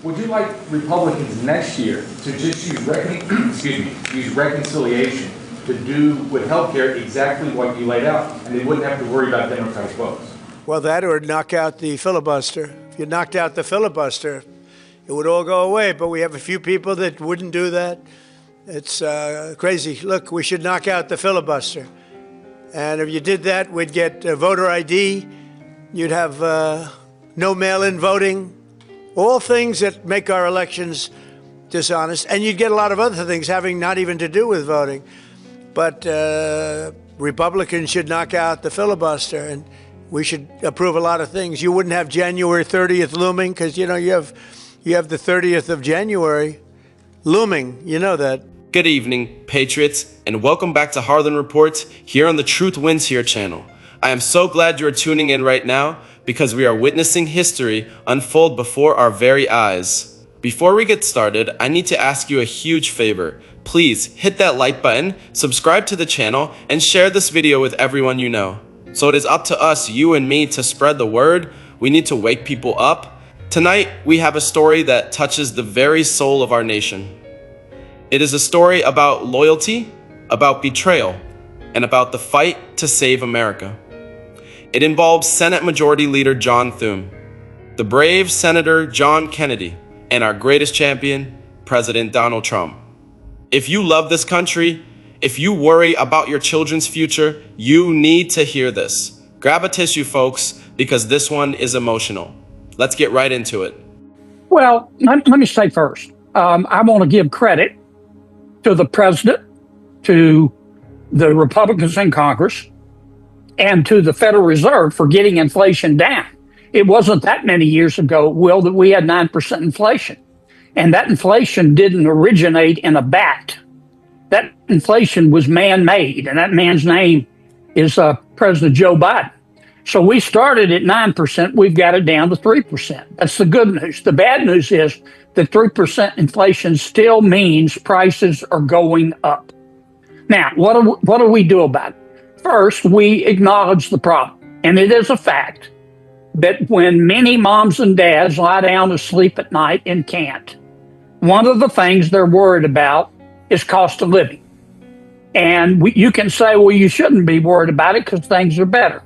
Would you like Republicans next year to just use reconciliation to do with healthcare exactly what you laid out, and they wouldn't have to worry about Democratic votes? Well, that or knock out the filibuster. If you knocked out the filibuster, it would all go away. But we have a few people that wouldn't do that. It's crazy. Look, we should knock out the filibuster. And if you did that, we'd get voter ID. You'd have no mail-in voting. All things that make our elections dishonest. And you'd get a lot of other things having not even to do with voting. But Republicans should knock out the filibuster, and we should approve a lot of things. You wouldn't have January 30th looming because, you have the 30th of January looming. You know that. Good evening, Patriots, and welcome back to Harlan Reports here on the Truth Wins Here channel. I am so glad you are tuning in right now because we are witnessing history unfold before our very eyes. Before we get started, I need to ask you a huge favor. Please hit that like button, subscribe to the channel, and share this video with everyone you know. So it is up to us, you and me, to spread the word. We need to wake people up. Tonight, we have a story that touches the very soul of our nation. It is a story about loyalty, about betrayal, and about the fight to save America. It involves Senate Majority Leader John Thune, the brave Senator John Kennedy, and our greatest champion, President Donald Trump. If you love this country, if you worry about your children's future, you need to hear this. Grab a tissue, folks, because this one is emotional. Let's get right into it. Well, let me say first, I want to give credit to the president, to the Republicans in Congress, and to the Federal Reserve for getting inflation down. It wasn't that many years ago, Will, that we had 9% inflation. And that inflation didn't originate in a vat. That inflation was man-made, and that man's name is President Joe Biden. So we started at 9%, we've got it down to 3%. That's the good news. The bad news is that 3% inflation still means prices are going up. Now, what do we do about it? First, we acknowledge the problem. And it is a fact that when many moms and dads lie down to sleep at night and can't, one of the things they're worried about is cost of living. And you can say, well, you shouldn't be worried about it because things are better.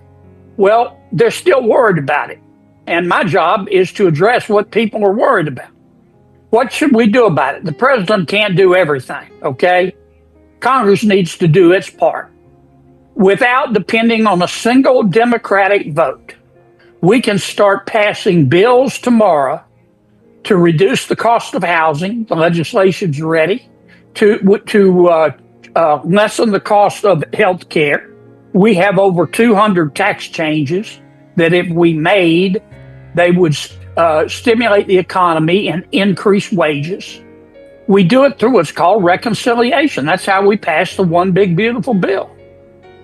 Well, they're still worried about it. And my job is to address what people are worried about. What should we do about it? The president can't do everything, okay? Congress needs to do its part. Without depending on a single Democratic vote, we can start passing bills tomorrow to reduce the cost of housing. The legislation's ready. To lessen the cost of health care. We have over 200 tax changes that if we made, they would stimulate the economy and increase wages. We do it through what's called reconciliation. That's how we pass the One Big Beautiful Bill.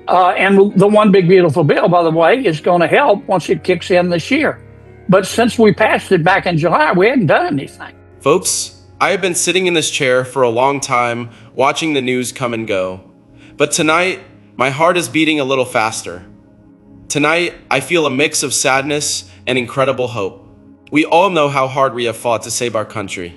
And the One Big Beautiful Bill, by the way, is going to help once it kicks in this year. But since we passed it back in July, we hadn't done anything. Folks, I have been sitting in this chair for a long time, watching the news come and go. But tonight, my heart is beating a little faster. Tonight, I feel a mix of sadness and incredible hope. We all know how hard we have fought to save our country.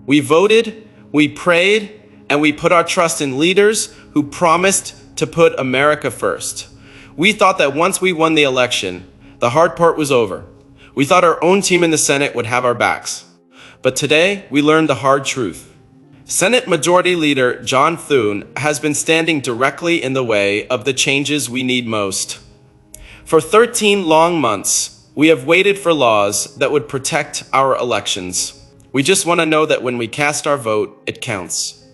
We voted, we prayed, and we put our trust in leaders who promised to put America first. We thought that once we won the election, the hard part was over. We thought our own team in the Senate would have our backs. But today, we learned the hard truth. Senate Majority Leader John Thune has been standing directly in the way of the changes we need most. For 13 long months, we have waited for laws that would protect our elections. We just want to know that when we cast our vote, it counts.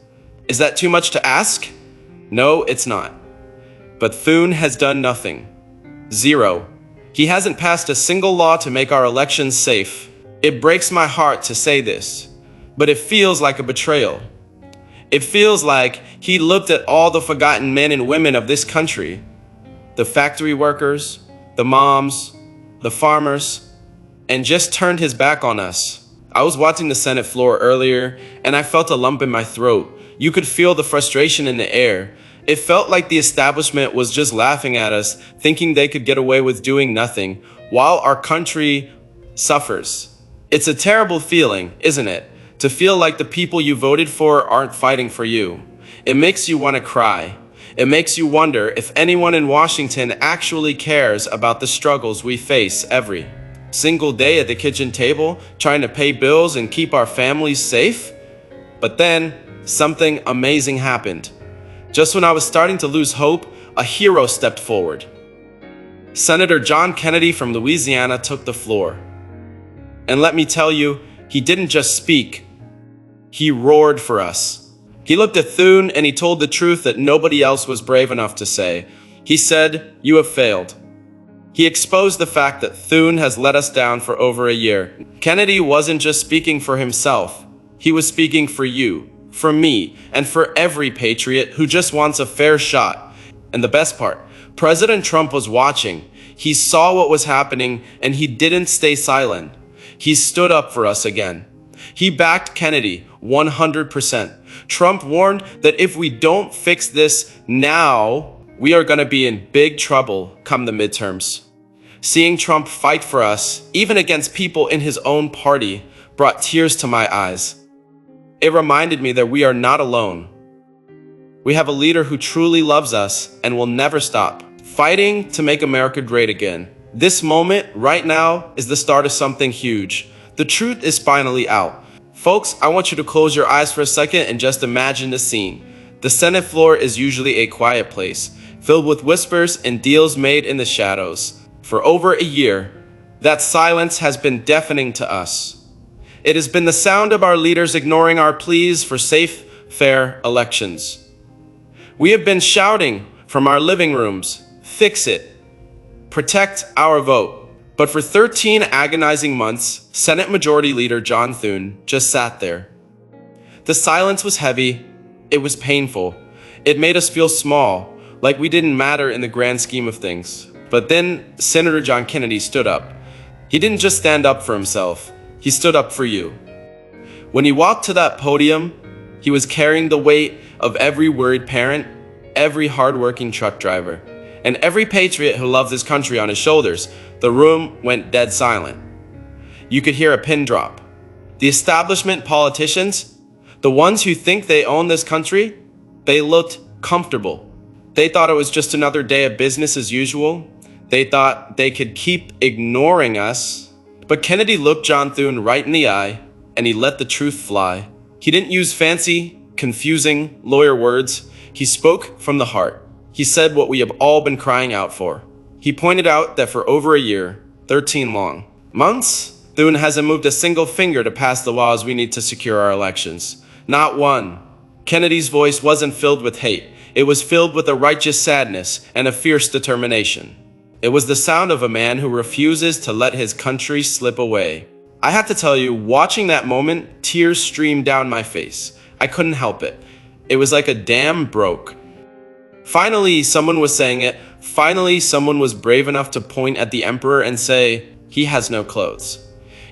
Is that too much to ask? No, it's not. But Thune has done nothing. Zero. He hasn't passed a single law to make our elections safe. It breaks my heart to say this, but it feels like a betrayal. It feels like he looked at all the forgotten men and women of this country, the factory workers, the moms, the farmers, and just turned his back on us. I was watching the Senate floor earlier, and I felt a lump in my throat. You could feel the frustration in the air. It felt like the establishment was just laughing at us, thinking they could get away with doing nothing, while our country suffers. It's a terrible feeling, isn't it? To feel like the people you voted for aren't fighting for you. It makes you want to cry. It makes you wonder if anyone in Washington actually cares about the struggles we face every single day at the kitchen table, trying to pay bills and keep our families safe. But then, something amazing happened. Just when I was starting to lose hope, a hero stepped forward. Senator John Kennedy from Louisiana took the floor. And let me tell you, he didn't just speak, he roared for us. He looked at Thune and he told the truth that nobody else was brave enough to say. He said, "You have failed." He exposed the fact that Thune has let us down for over a year. Kennedy wasn't just speaking for himself. He was speaking for you, for me, and for every patriot who just wants a fair shot. And the best part, President Trump was watching. He saw what was happening and he didn't stay silent. He stood up for us again. He backed Kennedy 100%. Trump warned that if we don't fix this now, we are going to be in big trouble come the midterms. Seeing Trump fight for us, even against people in his own party, brought tears to my eyes. It reminded me that we are not alone. We have a leader who truly loves us and will never stop fighting to make America great again. This moment, right now, is the start of something huge. The truth is finally out. Folks, I want you to close your eyes for a second and just imagine the scene. The Senate floor is usually a quiet place, filled with whispers and deals made in the shadows. For over a year, that silence has been deafening to us. It has been the sound of our leaders ignoring our pleas for safe, fair elections. We have been shouting from our living rooms, "Fix it. Protect our vote." But for 13 agonizing months, Senate Majority Leader John Thune just sat there. The silence was heavy. It was painful. It made us feel small, like we didn't matter in the grand scheme of things. But then Senator John Kennedy stood up. He didn't just stand up for himself. He stood up for you. When he walked to that podium, he was carrying the weight of every worried parent, every hardworking truck driver, and every patriot who loves his country on his shoulders. The room went dead silent. You could hear a pin drop. The establishment politicians, the ones who think they own this country, they looked comfortable. They thought it was just another day of business as usual. They thought they could keep ignoring us. But Kennedy looked John Thune right in the eye, and he let the truth fly. He didn't use fancy, confusing lawyer words. He spoke from the heart. He said what we have all been crying out for. He pointed out that for over a year, 13 long months, Thune hasn't moved a single finger to pass the laws we need to secure our elections. Not one. Kennedy's voice wasn't filled with hate. It was filled with a righteous sadness and a fierce determination. It was the sound of a man who refuses to let his country slip away. I have to tell you, watching that moment, tears streamed down my face. I couldn't help it. It was like a dam broke. Finally, someone was saying it. Finally, someone was brave enough to point at the emperor and say, "He has no clothes."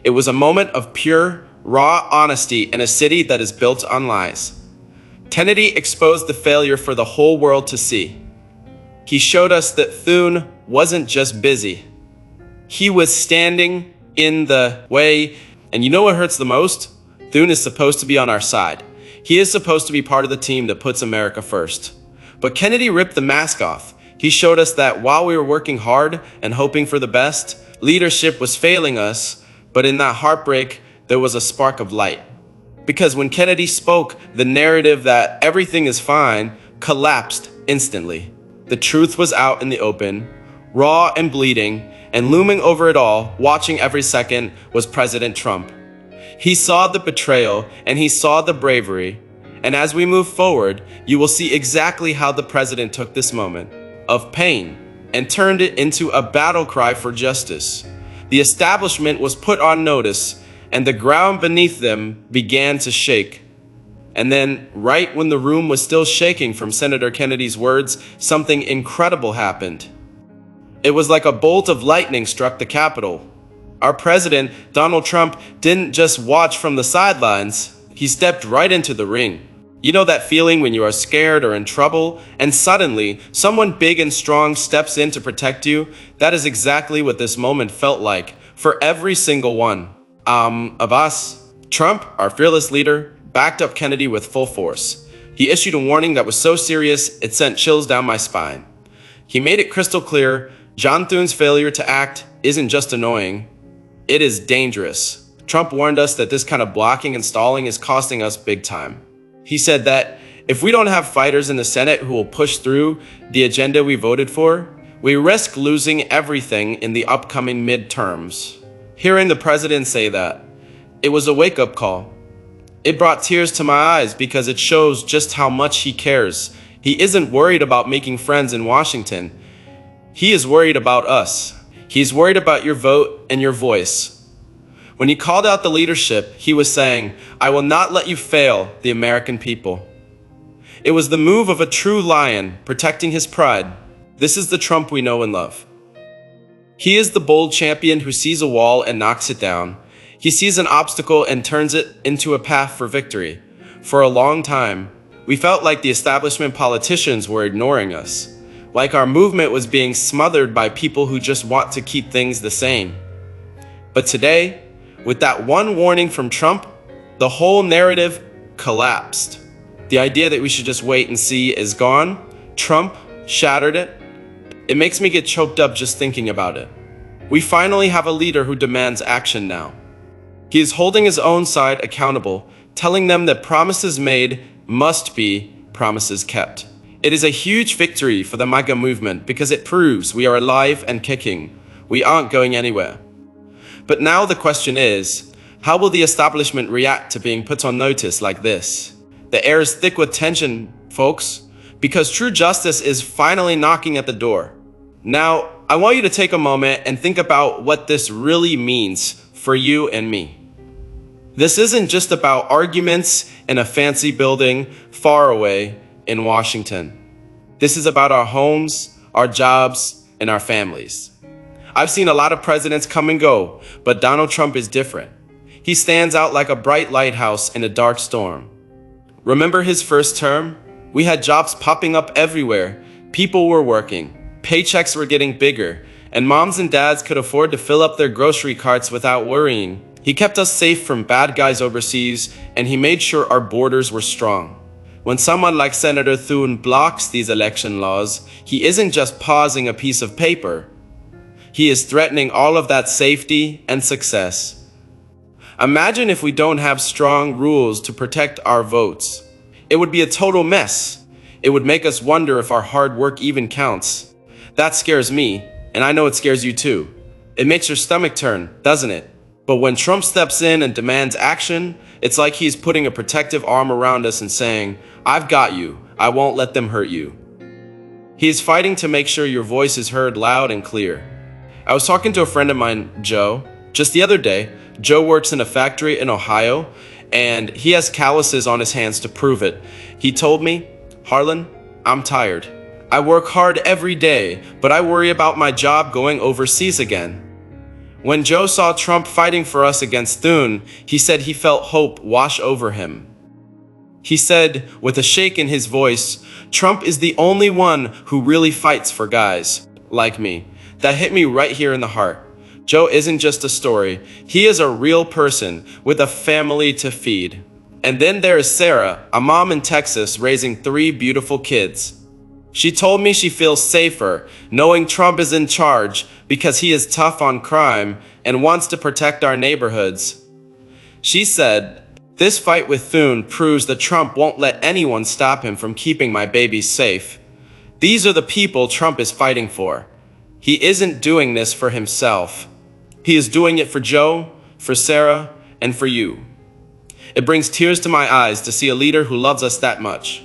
It was a moment of pure, raw honesty in a city that is built on lies. Kennedy exposed the failure for the whole world to see. He showed us that Thune wasn't just busy. He was standing in the way. And you know what hurts the most? Thune is supposed to be on our side. He is supposed to be part of the team that puts America first. But Kennedy ripped the mask off. He showed us that while we were working hard and hoping for the best, leadership was failing us, but in that heartbreak, there was a spark of light. Because when Kennedy spoke, the narrative that everything is fine collapsed instantly. The truth was out in the open, raw and bleeding, and looming over it all, watching every second, was President Trump. He saw the betrayal and he saw the bravery. And as we move forward, you will see exactly how the president took this moment of pain and turned it into a battle cry for justice. The establishment was put on notice, and the ground beneath them began to shake. And then, right when the room was still shaking from Senator Kennedy's words, something incredible happened. It was like a bolt of lightning struck the Capitol. Our president, Donald Trump, didn't just watch from the sidelines. He stepped right into the ring. You know that feeling when you are scared or in trouble, and suddenly someone big and strong steps in to protect you? That is exactly what this moment felt like for every single one. of us. Trump, our fearless leader, backed up Kennedy with full force. He issued a warning that was so serious it sent chills down my spine. He made it crystal clear John Thune's failure to act isn't just annoying, it is dangerous. Trump warned us that this kind of blocking and stalling is costing us big time. He said that if we don't have fighters in the Senate who will push through the agenda we voted for, we risk losing everything in the upcoming midterms. Hearing the president say that, it was a wake-up call. It brought tears to my eyes because it shows just how much he cares. He isn't worried about making friends in Washington. He is worried about us. He's worried about your vote and your voice. When he called out the leadership, he was saying, "I will not let you fail the American people." It was the move of a true lion protecting his pride. This is the Trump we know and love. He is the bold champion who sees a wall and knocks it down. He sees an obstacle and turns it into a path for victory. For a long time, we felt like the establishment politicians were ignoring us, like our movement was being smothered by people who just want to keep things the same. But today, with that one warning from Trump, the whole narrative collapsed. The idea that we should just wait and see is gone. Trump shattered it. It makes me get choked up just thinking about it. We finally have a leader who demands action now. He is holding his own side accountable, telling them that promises made must be promises kept. It is a huge victory for the MAGA movement because it proves we are alive and kicking. We aren't going anywhere. But now the question is, how will the establishment react to being put on notice like this? The air is thick with tension, folks, because true justice is finally knocking at the door. Now, I want you to take a moment and think about what this really means for you and me. This isn't just about arguments in a fancy building far away in Washington. This is about our homes, our jobs, and our families. I've seen a lot of presidents come and go, but Donald Trump is different. He stands out like a bright lighthouse in a dark storm. Remember his first term? We had jobs popping up everywhere. People were working. Paychecks were getting bigger, and moms and dads could afford to fill up their grocery carts without worrying. He kept us safe from bad guys overseas, and he made sure our borders were strong. When someone like Senator Thune blocks these election laws, he isn't just pausing a piece of paper. He is threatening all of that safety and success. Imagine if we don't have strong rules to protect our votes. It would be a total mess. It would make us wonder if our hard work even counts. That scares me, and I know it scares you too. It makes your stomach turn, doesn't it? But when Trump steps in and demands action, it's like he's putting a protective arm around us and saying, "I've got you. I won't let them hurt you." He is fighting to make sure your voice is heard loud and clear. I was talking to a friend of mine, Joe, just the other day. Joe works in a factory in Ohio, and he has calluses on his hands to prove it. He told me, "Harlan, I'm tired. I work hard every day, but I worry about my job going overseas again." When Joe saw Trump fighting for us against Thune, he said he felt hope wash over him. He said, with a shake in his voice, "Trump is the only one who really fights for guys like me." That hit me right here in the heart. Joe isn't just a story. He is a real person with a family to feed. And then there is Sarah, a mom in Texas raising 3 beautiful kids. She told me she feels safer knowing Trump is in charge because he is tough on crime and wants to protect our neighborhoods. She said, "This fight with Thune proves that Trump won't let anyone stop him from keeping my babies safe. These are the people Trump is fighting for. He isn't doing this for himself. He is doing it for Joe, for Sarah, and for you." It brings tears to my eyes to see a leader who loves us that much.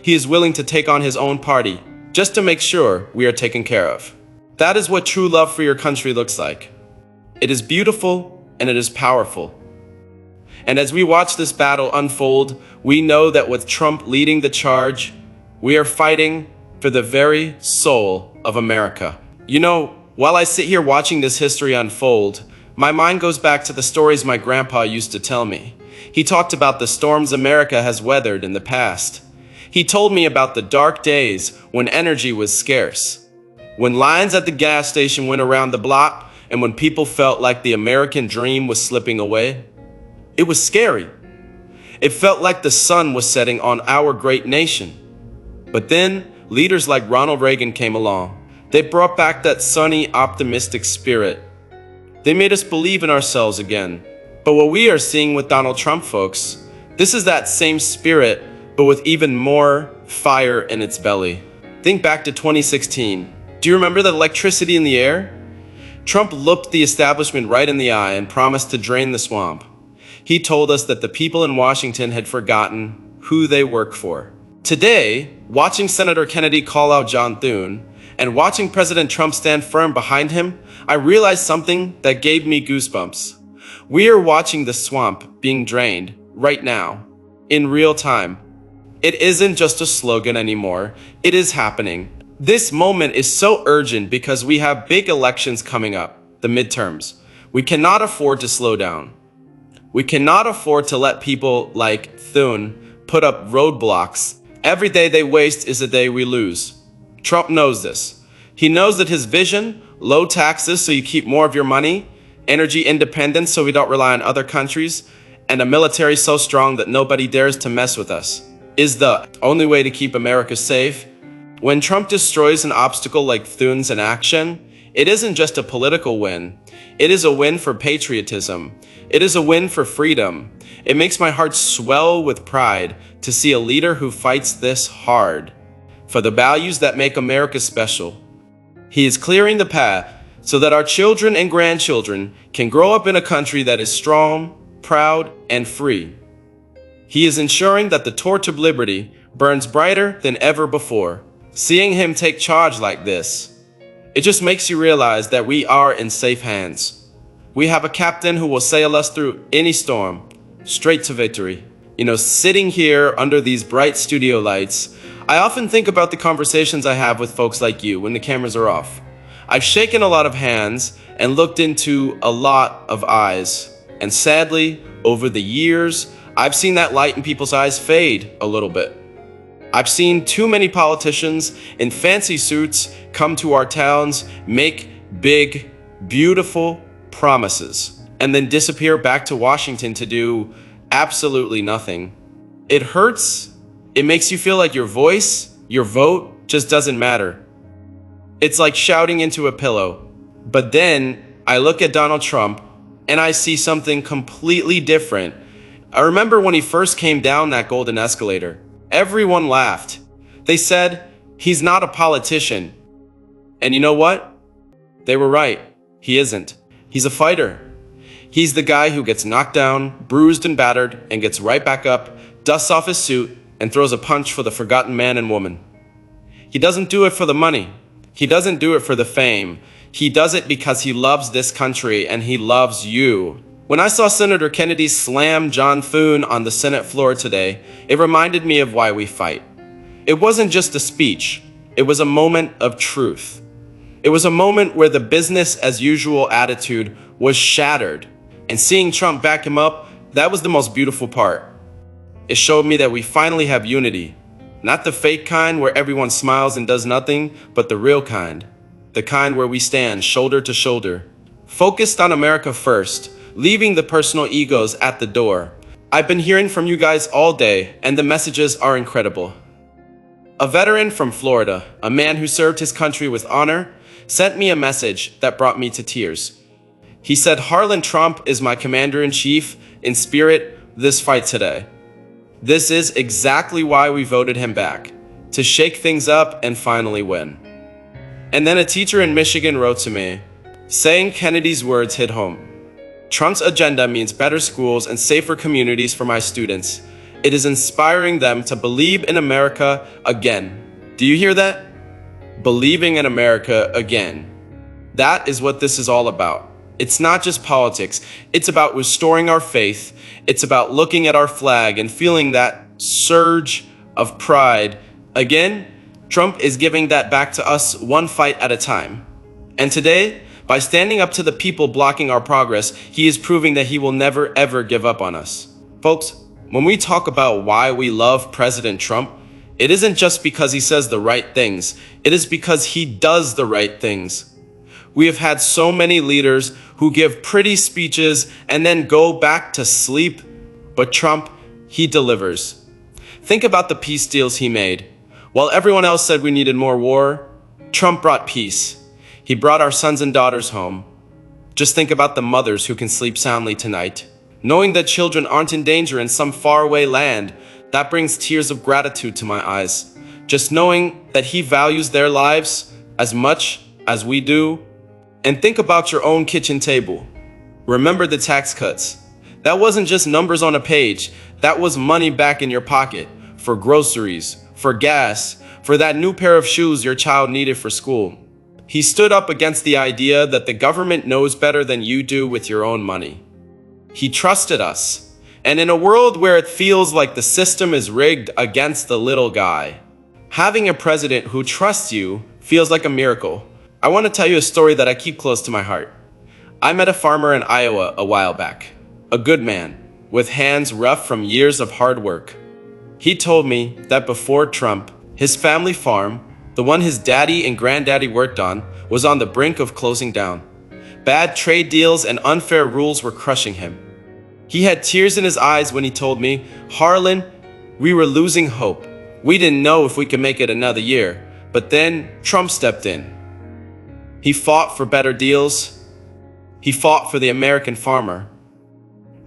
He is willing to take on his own party just to make sure we are taken care of. That is what true love for your country looks like. It is beautiful and it is powerful. And as we watch this battle unfold, we know that with Trump leading the charge, we are fighting for the very soul of America. You know, while I sit here watching this history unfold, my mind goes back to the stories my grandpa used to tell me. He talked about the storms America has weathered in the past. He told me about the dark days when energy was scarce, when lines at the gas station went around the block and when people felt like the American dream was slipping away. It was scary. It felt like the sun was setting on our great nation. But then, leaders like Ronald Reagan came along. They brought back that sunny, optimistic spirit. They made us believe in ourselves again. But what we are seeing with Donald Trump, folks, this is that same spirit, but with even more fire in its belly. Think back to 2016. Do you remember the electricity in the air? Trump looked the establishment right in the eye and promised to drain the swamp. He told us that the people in Washington had forgotten who they work for. Today, watching Senator Kennedy call out John Thune and watching President Trump stand firm behind him, I realized something that gave me goosebumps. We are watching the swamp being drained right now, in real time. It isn't just a slogan anymore. It is happening. This moment is so urgent because we have big elections coming up, the midterms. We cannot afford to slow down. We cannot afford to let people like Thune put up roadblocks. Every day they waste is a day we lose. Trump knows this. He knows that his vision, low taxes so you keep more of your money, energy independence so we don't rely on other countries, and a military so strong that nobody dares to mess with us, is the only way to keep America safe. When Trump destroys an obstacle like Thune's inaction, it isn't just a political win. It is a win for patriotism. It is a win for freedom. It makes my heart swell with pride to see a leader who fights this hard for the values that make America special. He is clearing the path so that our children and grandchildren can grow up in a country that is strong, proud, and free. He is ensuring that the torch of liberty burns brighter than ever before. Seeing him take charge like this, it just makes you realize that we are in safe hands. We have a captain who will sail us through any storm, straight to victory. Sitting here under these bright studio lights, I often think about the conversations I have with folks like you when the cameras are off. I've shaken a lot of hands and looked into a lot of eyes. And sadly, over the years, I've seen that light in people's eyes fade a little bit. I've seen too many politicians in fancy suits come to our towns, make big, beautiful promises, and then disappear back to Washington to do absolutely nothing. It hurts. It makes you feel like your voice, your vote, just doesn't matter. It's like shouting into a pillow. But then I look at Donald Trump and I see something completely different. I remember when he first came down that golden escalator. Everyone laughed. They said, he's not a politician. And you know what? They were right. He isn't. He's a fighter. He's the guy who gets knocked down, bruised and battered, and gets right back up, dusts off his suit, and throws a punch for the forgotten man and woman. He doesn't do it for the money. He doesn't do it for the fame. He does it because he loves this country and he loves you. When I saw Senator Kennedy slam John Thune on the Senate floor today, it reminded me of why we fight. It wasn't just a speech. It was a moment of truth. It was a moment where the business as usual attitude was shattered. And seeing Trump back him up, that was the most beautiful part. It showed me that we finally have unity. Not the fake kind where everyone smiles and does nothing, but the real kind. The kind where we stand shoulder to shoulder, focused on America first, leaving the personal egos at the door. I've been hearing from you guys all day, and the messages are incredible. A veteran from Florida, a man who served his country with honor, sent me a message that brought me to tears. He said, Harlan Trump is my commander-in-chief in spirit this fight today. This is exactly why we voted him back, to shake things up and finally win. And then a teacher in Michigan wrote to me, saying Kennedy's words hit home. Trump's agenda means better schools and safer communities for my students. It is inspiring them to believe in America again. Do you hear that? Believing in America again. That is what this is all about. It's not just politics. It's about restoring our faith. It's about looking at our flag and feeling that surge of pride. Again, Trump is giving that back to us one fight at a time. And today, by standing up to the people blocking our progress, he is proving that he will never ever give up on us. Folks, when we talk about why we love President Trump, it isn't just because he says the right things. It is because he does the right things. We have had so many leaders who give pretty speeches and then go back to sleep. But Trump, he delivers. Think about the peace deals he made. While everyone else said we needed more war, Trump brought peace. He brought our sons and daughters home. Just think about the mothers who can sleep soundly tonight. Knowing that children aren't in danger in some faraway land, that brings tears of gratitude to my eyes. Just knowing that he values their lives as much as we do. And think about your own kitchen table. Remember the tax cuts. That wasn't just numbers on a page. That was money back in your pocket for groceries, for gas, for that new pair of shoes your child needed for school. He stood up against the idea that the government knows better than you do with your own money. He trusted us. And in a world where it feels like the system is rigged against the little guy, having a president who trusts you feels like a miracle. I want to tell you a story that I keep close to my heart. I met a farmer in Iowa a while back, a good man, with hands rough from years of hard work. He told me that before Trump, his family farm, the one his daddy and granddaddy worked on, was on the brink of closing down. Bad trade deals and unfair rules were crushing him. He had tears in his eyes when he told me, "Harlan, we were losing hope. We didn't know if we could make it another year." But then Trump stepped in. He fought for better deals. He fought for the American farmer.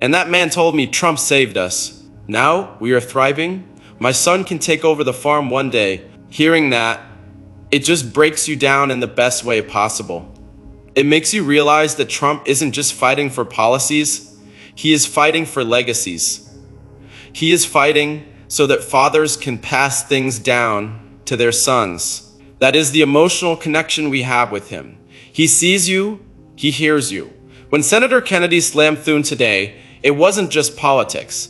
And that man told me Trump saved us. Now we are thriving. My son can take over the farm one day. Hearing that, it just breaks you down in the best way possible. It makes you realize that Trump isn't just fighting for policies. He is fighting for legacies. He is fighting so that fathers can pass things down to their sons. That is the emotional connection we have with him. He sees you, he hears you. When Senator Kennedy slammed Thune today, it wasn't just politics.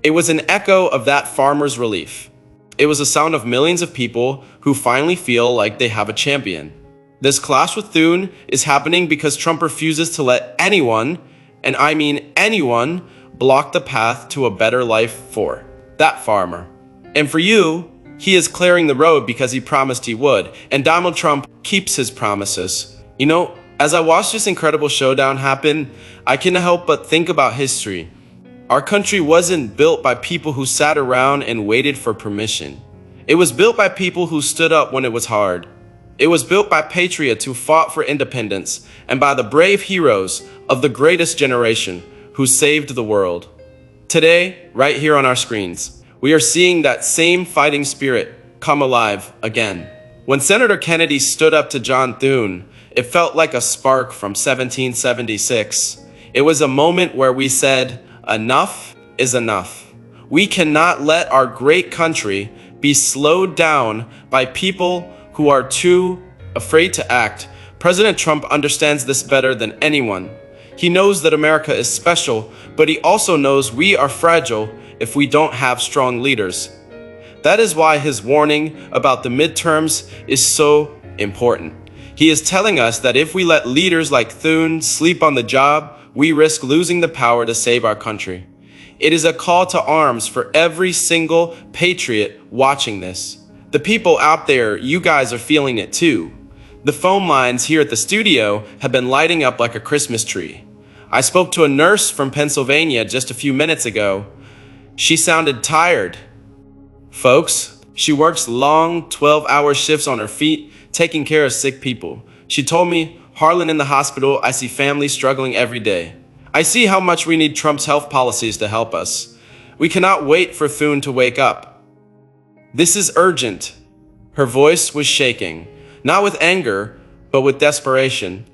It was an echo of that farmer's relief. It was a sound of millions of people who finally feel like they have a champion. This clash with Thune is happening because Trump refuses to let anyone, and I mean anyone, block the path to a better life for that farmer. And for you, he is clearing the road because he promised he would, and Donald Trump keeps his promises. You know, as I watch this incredible showdown happen, I cannot help but think about history. Our country wasn't built by people who sat around and waited for permission. It was built by people who stood up when it was hard. It was built by patriots who fought for independence and by the brave heroes of the greatest generation who saved the world. Today, right here on our screens, we are seeing that same fighting spirit come alive again. When Senator Kennedy stood up to John Thune, it felt like a spark from 1776. It was a moment where we said, enough is enough. We cannot let our great country be slowed down by people who are too afraid to act. President Trump understands this better than anyone. He knows that America is special, but he also knows we are fragile if we don't have strong leaders. That is why his warning about the midterms is so important. He is telling us that if we let leaders like Thune sleep on the job, we risk losing the power to save our country. It is a call to arms for every single patriot watching this. The people out there, you guys are feeling it too. The phone lines here at the studio have been lighting up like a Christmas tree. I spoke to a nurse from Pennsylvania just a few minutes ago. She sounded tired. Folks, she works long 12-hour shifts on her feet, taking care of sick people. She told me, "Harlan, in the hospital, I see families struggling every day. I see how much we need Trump's health policies to help us. We cannot wait for Thune to wake up. This is urgent." Her voice was shaking, not with anger, but with desperation.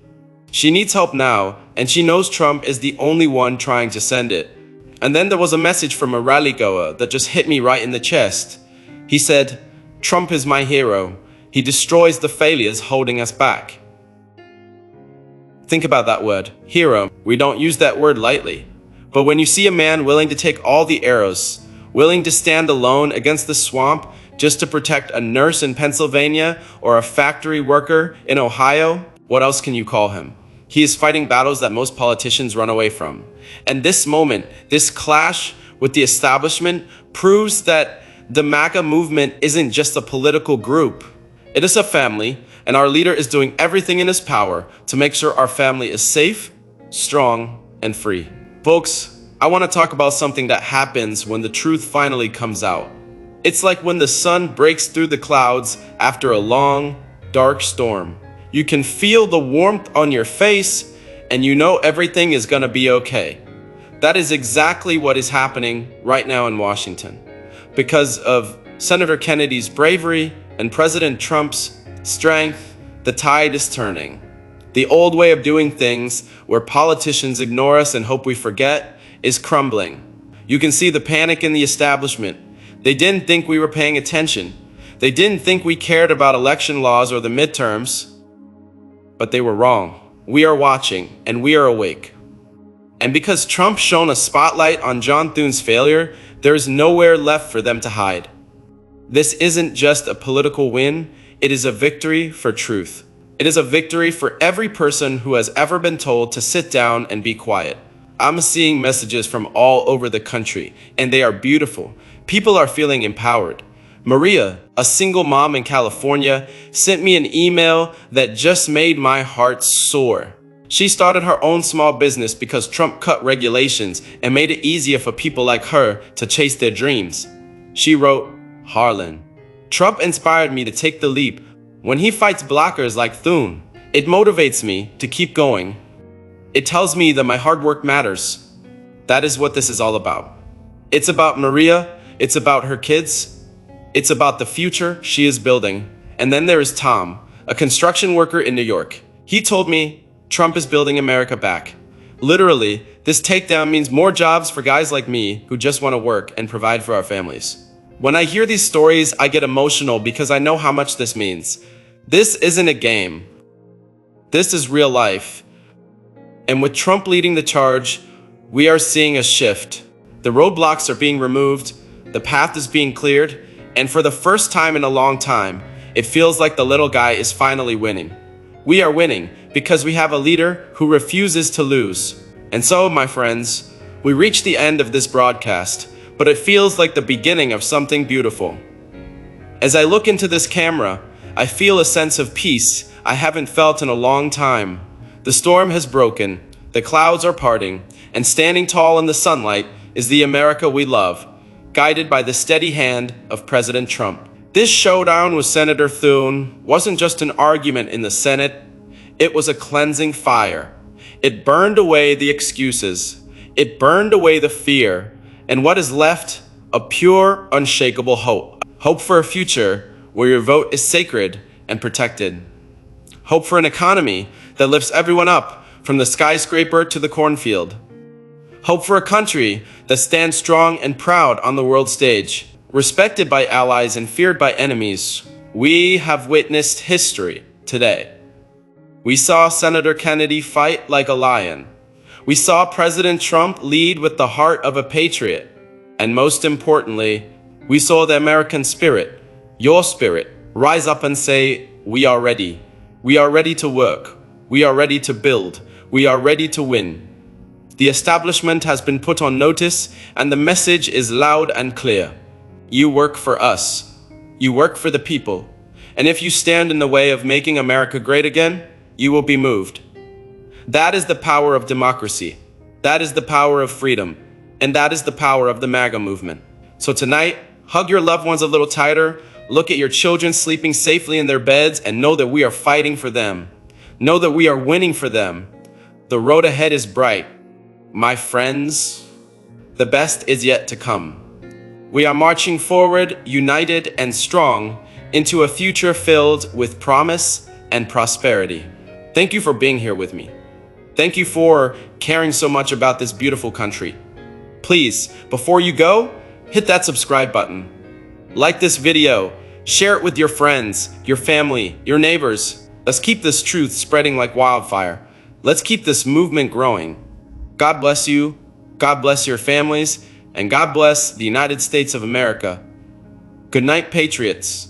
She needs help now, and she knows Trump is the only one trying to send it. And then there was a message from a rally goer that just hit me right in the chest. He said, "Trump is my hero. He destroys the failures holding us back." Think about that word, hero. We don't use that word lightly. But when you see a man willing to take all the arrows, willing to stand alone against the swamp just to protect a nurse in Pennsylvania or a factory worker in Ohio, what else can you call him? He is fighting battles that most politicians run away from. And this moment, this clash with the establishment proves that the MAGA movement isn't just a political group. It is a family, and our leader is doing everything in his power to make sure our family is safe, strong, and free. Folks, I want to talk about something that happens when the truth finally comes out. It's like when the sun breaks through the clouds after a long, dark storm. You can feel the warmth on your face, and you know everything is going to be okay. That is exactly what is happening right now in Washington. Because of Senator Kennedy's bravery and President Trump's strength, the tide is turning. The old way of doing things, where politicians ignore us and hope we forget, is crumbling. You can see the panic in the establishment. They didn't think we were paying attention. They didn't think we cared about election laws or the midterms. But they were wrong. We are watching, and we are awake. And because Trump shone a spotlight on John Thune's failure, there is nowhere left for them to hide. This isn't just a political win, it is a victory for truth. It is a victory for every person who has ever been told to sit down and be quiet. I'm seeing messages from all over the country, and they are beautiful. People are feeling empowered. Maria, a single mom in California, sent me an email that just made my heart soar. She started her own small business because Trump cut regulations and made it easier for people like her to chase their dreams. She wrote, "Harlan, Trump inspired me to take the leap. When he fights blockers like Thune, it motivates me to keep going. It tells me that my hard work matters." That is what this is all about. It's about Maria, it's about her kids, it's about the future she is building. And then there is Tom, a construction worker in New York. He told me, Trump is building America back. Literally, this takedown means more jobs for guys like me who just want to work and provide for our families. When I hear these stories, I get emotional because I know how much this means. This isn't a game. This is real life. And with Trump leading the charge, we are seeing a shift. The roadblocks are being removed, the path is being cleared, and for the first time in a long time, it feels like the little guy is finally winning. We are winning because we have a leader who refuses to lose. And so, my friends, we reach the end of this broadcast, but it feels like the beginning of something beautiful. As I look into this camera, I feel a sense of peace I haven't felt in a long time. The storm has broken, the clouds are parting, and standing tall in the sunlight is the America we love, guided by the steady hand of President Trump. This showdown with Senator Thune wasn't just an argument in the Senate, it was a cleansing fire. It burned away the excuses, it burned away the fear, and what is left, a pure, unshakable hope. Hope for a future where your vote is sacred and protected. Hope for an economy that lifts everyone up, from the skyscraper to the cornfield. Hope for a country that stands strong and proud on the world stage, respected by allies and feared by enemies. We have witnessed history today. We saw Senator Kennedy fight like a lion. We saw President Trump lead with the heart of a patriot. And most importantly, we saw the American spirit, your spirit, rise up and say, we are ready. We are ready to work. We are ready to build. We are ready to win. The establishment has been put on notice, and the message is loud and clear. You work for us. You work for the people. And if you stand in the way of making America great again, you will be moved. That is the power of democracy. That is the power of freedom. And that is the power of the MAGA movement. So tonight, hug your loved ones a little tighter, look at your children sleeping safely in their beds, and know that we are fighting for them. Know that we are winning for them. The road ahead is bright. My friends, the best is yet to come. We are marching forward, united and strong, into a future filled with promise and prosperity. Thank you for being here with me. Thank you for caring so much about this beautiful country. Please, before you go, hit that subscribe button. Like this video, share it with your friends, your family, your neighbors. Let's keep this truth spreading like wildfire. Let's keep this movement growing. God bless you, God bless your families, and God bless the United States of America. Good night, Patriots.